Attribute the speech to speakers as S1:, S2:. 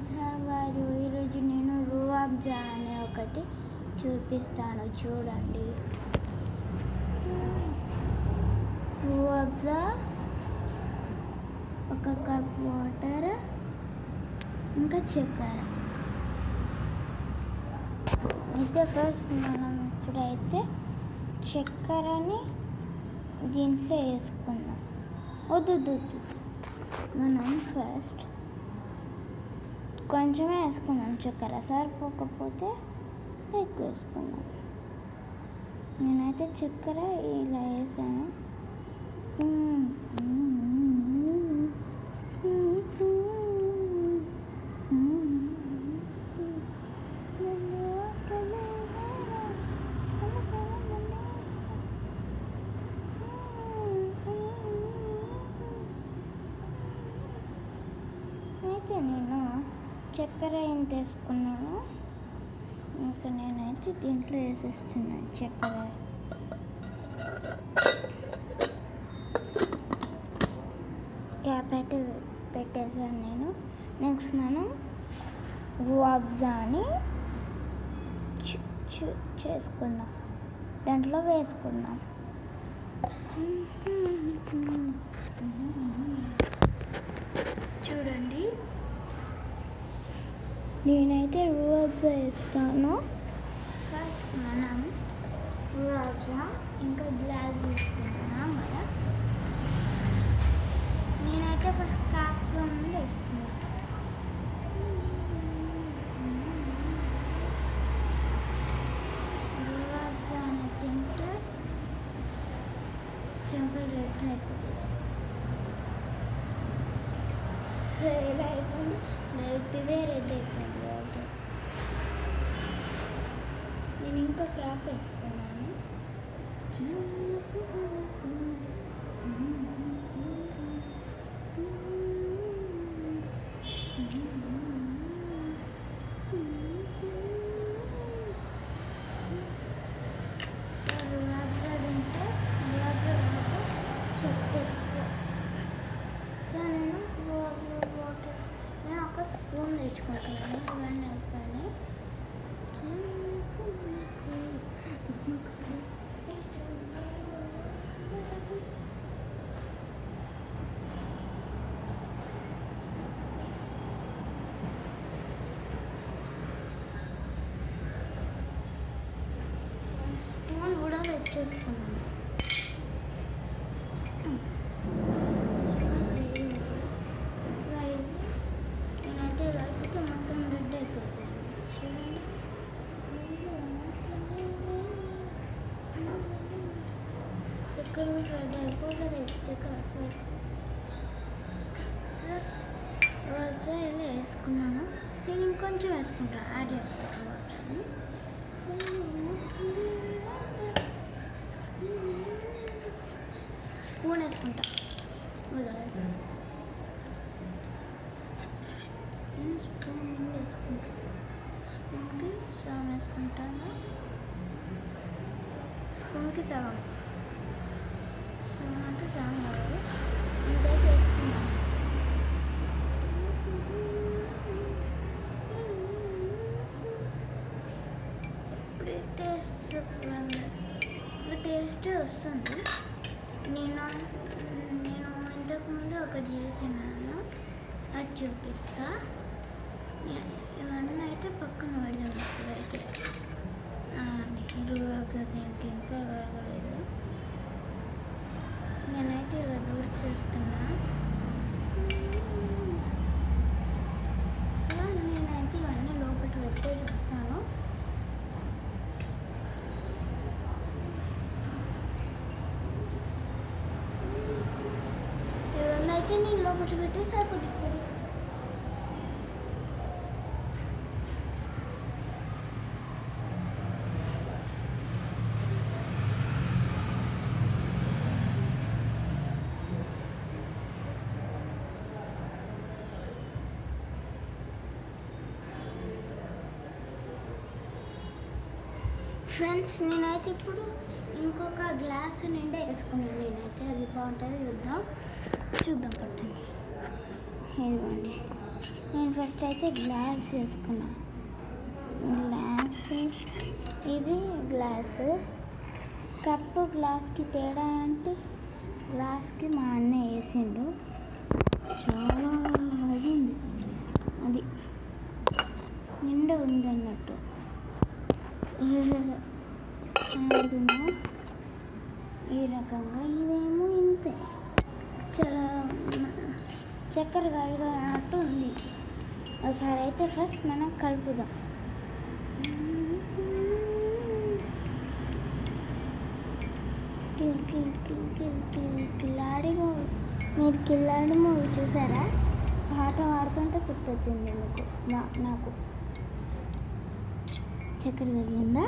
S1: Friends, వారు ఈరోజు నేను రూఅబ్జా అనే ఒకటి చూపిస్తాను, చూడండి. రూఅబ్జా, ఒక కప్ వాటర్, ఇంకా చక్కెర. అయితే ఫస్ట్ మనం ఇప్పుడైతే చక్కెరని దీంట్లో వేసుకుందాం. వద్దు, మనం ఫస్ట్ కొంచెమే వేసుకున్నాం చక్కెర, సరిపోకపోతే ఎక్కువ వేసుకున్నాం. నేనైతే చక్కెర ఇలా వేసాను. అయితే నేను చక్కెర ఎంత వేసుకున్నాను, ఇంకా నేనైతే దీంట్లో వేసేస్తున్నాను చక్కెర. క్యాప్ అయితే పెట్టేసాను నేను. నెక్స్ట్ మనం రూఅబ్జాని చేసుకుందాం, దాంట్లో వేసుకుందాం. చూడండి, నేనైతే రూఅబ్జా వేస్తాను. ఫస్ట్ మనం రూఅబ్జా ఇంకా గ్లాస్ తీసుకుంటున్నాం కదా. నేనైతే ఫస్ట్ క్యాప్లో నుండి వేస్తున్నాను. రూఅబ్జా అనేది తింటే చెంపలు రెడ్ అయిపోతుంది. సో ఇలా అయిపోయింది, డైరెక్ట్ ఇదే రెడ్ అయిపోయింది వాటర్. నేను ఇంకో క్యాప్ వేస్తున్నాను. సో రూఅబ్జా తింటే రూఅబ్జా చక్కెర. సో నేను వాటర్ ఒక స్పూన్ తెచ్చుకుంటున్నాను. ఇవన్నీ అయిపోయినాయి. స్పూన్ కూడా తెచ్చేసుకున్నాను. నేనైతే కలిపితే మొత్తం రెడ్ అయిపోతుంది. చూడండి, చక్కెర కూడా రెడ్ అయిపోతుంది. చక్కెర రోజా ఇలా వేసుకున్నాను. నేను ఇంకొంచెం వేసుకుంటాను, యాడ్ చేసుకుంటాను వాటర్ని. స్పూన్ వేసుకుంటా. నేను స్పూన్ వేసుకుంటాను. స్పూన్కి సగం వేసుకుంటాను. స్పూన్కి సగం అంటే సగం కాదు, ఇంతైతే వేసుకున్నాను. ఇప్పుడు టేస్ట్ వస్తుంది. నేను ఇంతకుముందు ఒకటి చేసినాను, అది చూపిస్తా. ఇవన్నీ అయితే పక్కన పెడదాం. ఇప్పుడైతే రూఅబ్జా దీనికి ఇంకా కరగలేదు. నేనైతే ఇలా దూర్చేస్తున్నా. సో నేనైతే ఇవన్నీ లోపలికి పెట్టేసి వస్తాను. ఇవన్నీ అయితే నేను లోపలికి పెట్టేసి అయిపోతుంది. ఫ్రెండ్స్, నేనైతే ఇప్పుడు ఇంకొక గ్లాస్ నిండా వేసుకున్నాను. నేనైతే అది బాగుంటుంది, చూద్దాం పట్టండి. ఇదిగోండి. నేను ఫస్ట్ అయితే గ్లాస్ వేసుకున్నా. గ్లాస్ ఇది గ్లాసు. కప్పు గ్లాస్కి తేడా అంటే గ్లాస్కి మా అన్న వేసిండు. చాలా అది ఉంది, అది నిండా ఉంది అన్నట్టు అర్థమవుతుందా? ఈ రకంగా ఇదేమో ఇంతే, చాలా చక్కెర కరిగినట్టు ఉంది. ఒకసారి అయితే ఫస్ట్ మనం కలుపుదాం. కిల్లాడి మూవీ, మీరు కిల్లాడి మూవీ చూసారా? పాట పాడుతుంటే గుర్తొచ్చింది మీకు నాకు. చక్కెర కరిగిందా?